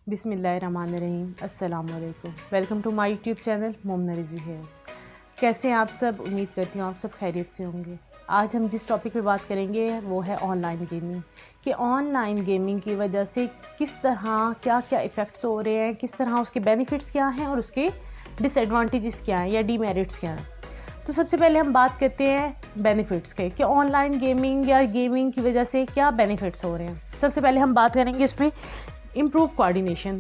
बिस्मिल्लाहिर्रहमानिर्रहीम। अस्सलाम वालेकुम। Welcome to my YouTube channel Momna Rizi है। कैसे हैं आप सब? उम्मीद करती हूँ आप सब खैरियत से होंगे। आज हम जिस टॉपिक पे बात करेंगे वो है ऑनलाइन गेमिंग, कि ऑनलाइन गेमिंग की वजह से किस तरह क्या क्या इफ़ेक्ट्स हो रहे हैं, किस तरह उसके बेनिफिट्स क्या हैं और उसके डिसएडवांटेजेस क्या हैं या डीमेरिट्स क्या हैं। तो सबसे पहले हम बात करते हैं बेनिफिट्स के, कि ऑनलाइन गेमिंग या गेमिंग की वजह से क्या बेनिफिट्स हो रहे हैं। सबसे पहले हम बात करेंगे इसमें इम्प्रूव कोऑर्डिनेशन,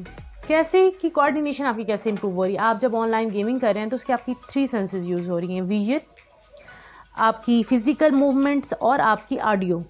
कैसे कि कोऑर्डिनेशन आपकी कैसे इंप्रूव हो रही है। आप जब ऑनलाइन गेमिंग कर रहे हैं तो उसकी आपकी 3 सेंसेस यूज़ हो रही हैं, विजन, आपकी फ़िज़िकल मूवमेंट्स और आपकी ऑडियो।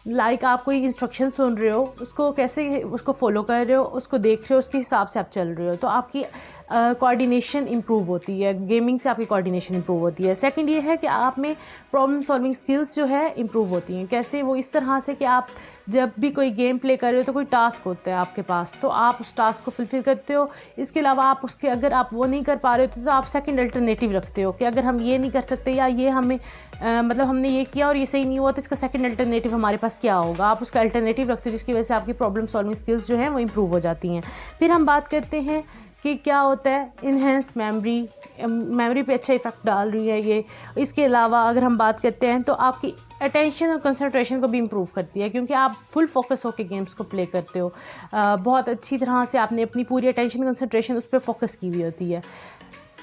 लाइक आप कोई इंस्ट्रक्शन सुन रहे हो, उसको कैसे उसको फॉलो कर रहे हो, उसको देख रहे हो, उसके हिसाब से आप चल रहे हो, तो आपकी कोऑर्डिनेशन इंप्रूव होती है। गेमिंग से आपकी कोऑर्डिनेशन इंप्रूव होती है। सेकंड ये है कि आप में प्रॉब्लम सॉल्विंग स्किल्स जो है इंप्रूव होती हैं। कैसे? वो इस तरह से कि आप जब भी कोई गेम प्ले कर रहे हो तो कोई टास्क होता है आपके पास, तो आप उस टास्क को फुलफ़िल करते हो। इसके अलावा आप उसके अगर आप वो नहीं कर पा रहे हो तो आप सेकंड अल्टरनेटिव रखते हो कि अगर हम ये नहीं कर सकते या ये हमें मतलब हमने ये किया और ये सही नहीं हुआ तो इसका सेकंड अल्टरनेटिव हमारे पास क्या होगा। आप उसका अल्टरनेटिव रखते हो, जिसकी वजह से आपकी प्रॉब्लम सॉल्विंग स्किल्स जो हैं वो इंप्रूव हो जाती हैं। फिर हम बात करते हैं कि क्या होता है, इन्हेंस मेमोरी पे अच्छा इफ़ेक्ट डाल रही है ये। इसके अलावा अगर हम बात करते हैं तो आपकी अटेंशन और कंसंट्रेशन को भी इम्प्रूव करती है, क्योंकि आप फुल फोकस होकर गेम्स को प्ले करते हो। बहुत अच्छी तरह से आपने अपनी पूरी अटेंशन कंसंट्रेशन उस पर फोकस की हुई होती है।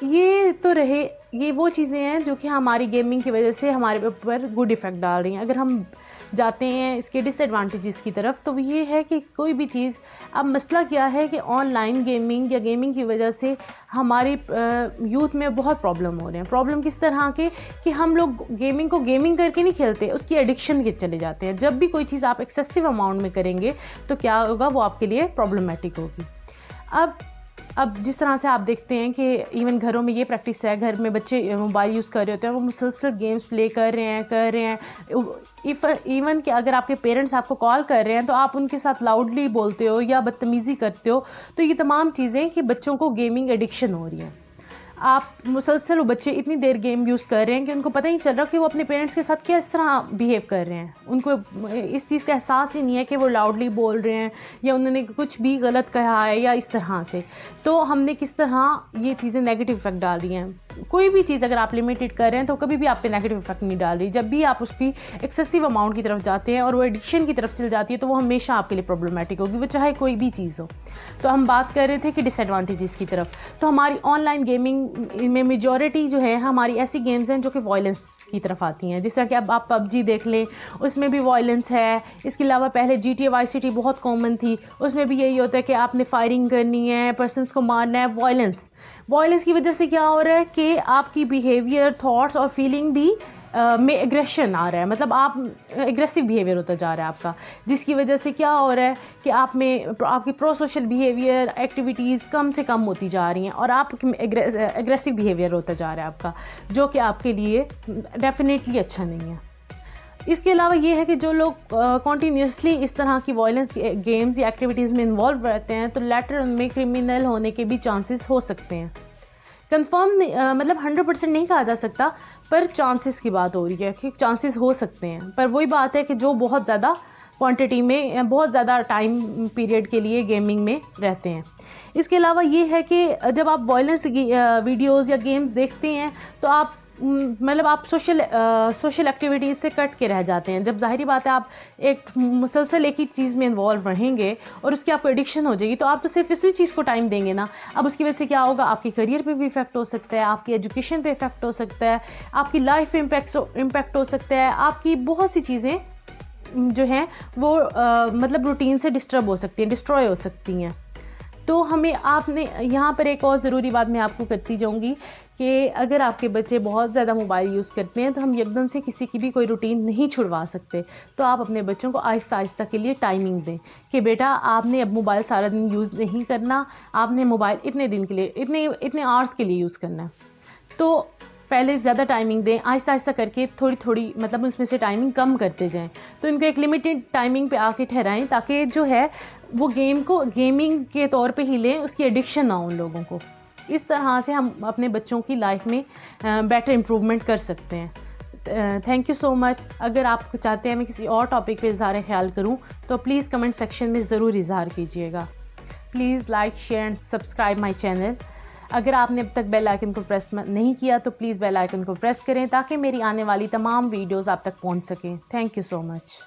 ये तो रहे, ये वो चीज़ें हैं जो कि हमारी गेमिंग की वजह से हमारे ऊपर गुड इफ़ेक्ट डाल रही हैं। अगर हम जाते हैं इसके डिसएडवांटेजेस की तरफ, तो ये है कि कोई भी चीज़, अब मसला क्या है कि ऑनलाइन गेमिंग या गेमिंग की वजह से हमारी यूथ में बहुत प्रॉब्लम हो रहे हैं। प्रॉब्लम किस तरह के कि हम लोग गेमिंग को गेमिंग करके नहीं खेलते, उसकी एडिक्शन के चले जाते हैं। जब भी कोई चीज़ आप एक्सेसिव अमाउंट में करेंगे तो क्या होगा, वो आपके लिए प्रॉब्लमेटिक होगी। अब जिस तरह से आप देखते हैं कि इवन घरों में ये प्रैक्टिस है, घर में बच्चे मोबाइल यूज़ कर रहे होते हैं, वो मुसलसल गेम्स प्ले कर रहे हैं। इवन कि अगर आपके पेरेंट्स आपको कॉल कर रहे हैं तो आप उनके साथ लाउडली बोलते हो या बदतमीज़ी करते हो, तो ये तमाम चीज़ें कि बच्चों को गेमिंग एडिक्शन हो रही है। आप मुसलसल वो बच्चे इतनी देर गेम यूज़ कर रहे हैं कि उनको पता ही नहीं चल रहा कि वो अपने पेरेंट्स के साथ किस तरह बिहेव कर रहे हैं। उनको इस चीज़ का एहसास ही नहीं है कि वो लाउडली बोल रहे हैं या उन्होंने कुछ भी गलत कहा है या इस तरह से। तो हमने किस तरह ये चीज़ें नेगेटिव इफेक्ट डाल रही हैं। कोई भी चीज़ अगर आप लिमिटेड कर रहे हैं तो कभी भी आप पे नेगेटिव इफेक्ट नहीं डाल रही। जब भी आप उसकी एक्सेसिव अमाउंट की तरफ जाते हैं और वो एडिक्शन की तरफ चल जाती है तो वो हमेशा आपके लिए प्रॉब्लमेटिक होगी, वो चाहे कोई भी चीज़ हो। तो हम बात कर रहे थे कि डिसएडवांटेजेस की तरफ, तो हमारी ऑनलाइन गेमिंग में मेजॉरिटी जो है हमारी ऐसी गेम्स हैं जो कि वायलेंस की तरफ आती हैं। जिस तरह कि अब आप पबजी देख लें, उसमें भी वायलेंस है। इसके अलावा पहले GTA वाई सिटी बहुत कॉमन थी, उसमें भी यही होता है कि आपने फायरिंग करनी है, पर्सन्स को मारना है। वायलेंस की वजह से क्या हो रहा है कि आपकी बिहेवियर, थॉट्स और फीलिंग भी में एग्रेशन आ रहा है, मतलब आप एग्रेसिव बिहेवियर होता जा रहा है आपका, जिसकी वजह से क्या हो रहा है कि आप में आपकी प्रो सोशल बिहेवियर एक्टिविटीज़ कम से कम होती जा रही हैं और आप एग्रेसिव बिहेवियर होता जा रहा है आपका, जो कि आपके लिए डेफिनेटली अच्छा नहीं है। इसके अलावा ये है कि जो लोग कॉन्टीन्यूसली इस तरह की वायलेंस गेम्स या एक्टिविटीज़ में इन्वॉल्व रहते हैं तो लेटर में क्रिमिनल होने के भी चांसेस हो सकते हैं। कंफर्म मतलब 100% नहीं कहा जा सकता, पर चांसेस की बात हो रही है कि चांसेस हो सकते हैं। पर वही बात है कि जो बहुत ज़्यादा क्वांटिटी में, बहुत ज़्यादा टाइम पीरियड के लिए गेमिंग में रहते हैं। इसके अलावा ये है कि जब आप वायलेंस वीडियोज़ या गेम्स देखते हैं तो आप मतलब आप सोशल एक्टिविटीज़ से कट के रह जाते हैं। जब ज़ाहिरी बात है आप एक मुसलसल एक ही चीज़ में इन्वॉल्व रहेंगे और उसकी आपको एडिक्शन हो जाएगी, तो आप तो सिर्फ इसी चीज़ को टाइम देंगे ना। अब उसकी वजह से क्या होगा, आपके करियर पे भी इफेक्ट हो सकता है, आपकी एजुकेशन पे इफेक्ट हो सकता है, आपकी लाइफ पे इम्पैक्ट हो सकता है, आपकी बहुत सी चीज़ें जो हैं वो मतलब रूटीन से डिस्टर्ब हो सकती हैं, डिस्ट्रॉय हो सकती हैं। तो हमें आपने यहाँ पर एक और ज़रूरी बात मैं आपको करती जाऊँगी कि अगर आपके बच्चे बहुत ज़्यादा मोबाइल यूज़ करते हैं तो हम एकदम से किसी की भी कोई रूटीन नहीं छुड़वा सकते। तो आप अपने बच्चों को आहिस्ता आहिस्ता के लिए टाइमिंग दें कि बेटा आपने अब मोबाइल सारा दिन यूज़ नहीं करना, आपने मोबाइल इतने दिन के लिए, इतने आवर्स के लिए यूज़ करना है। तो पहले ज़्यादा टाइमिंग दें, आहिस्ता आहिस्ता करके थोड़ी थोड़ी मतलब उसमें से टाइमिंग कम करते जाएं। तो इनको एक लिमिटेड टाइमिंग पे आके ठहराएं ताकि जो है वो गेम को गेमिंग के तौर पे ही लें, उसकी एडिक्शन ना हो उन लोगों को। इस तरह से हम अपने बच्चों की लाइफ में बेटर इम्प्रूवमेंट कर सकते हैं। Thank you so much. अगर आप चाहते हैं मैं किसी और टॉपिक पे इज़हार ख्याल करूं तो प्लीज़ कमेंट सेक्शन में ज़रूर इज़हार कीजिएगा। Please like share and subscribe my channel. अगर आपने अब तक बेल आइकन को प्रेस नहीं किया तो प्लीज़ बेल आइकन को प्रेस करें ताकि मेरी आने वाली तमाम वीडियोज़ आप तक पहुँच सकें। Thank you so much.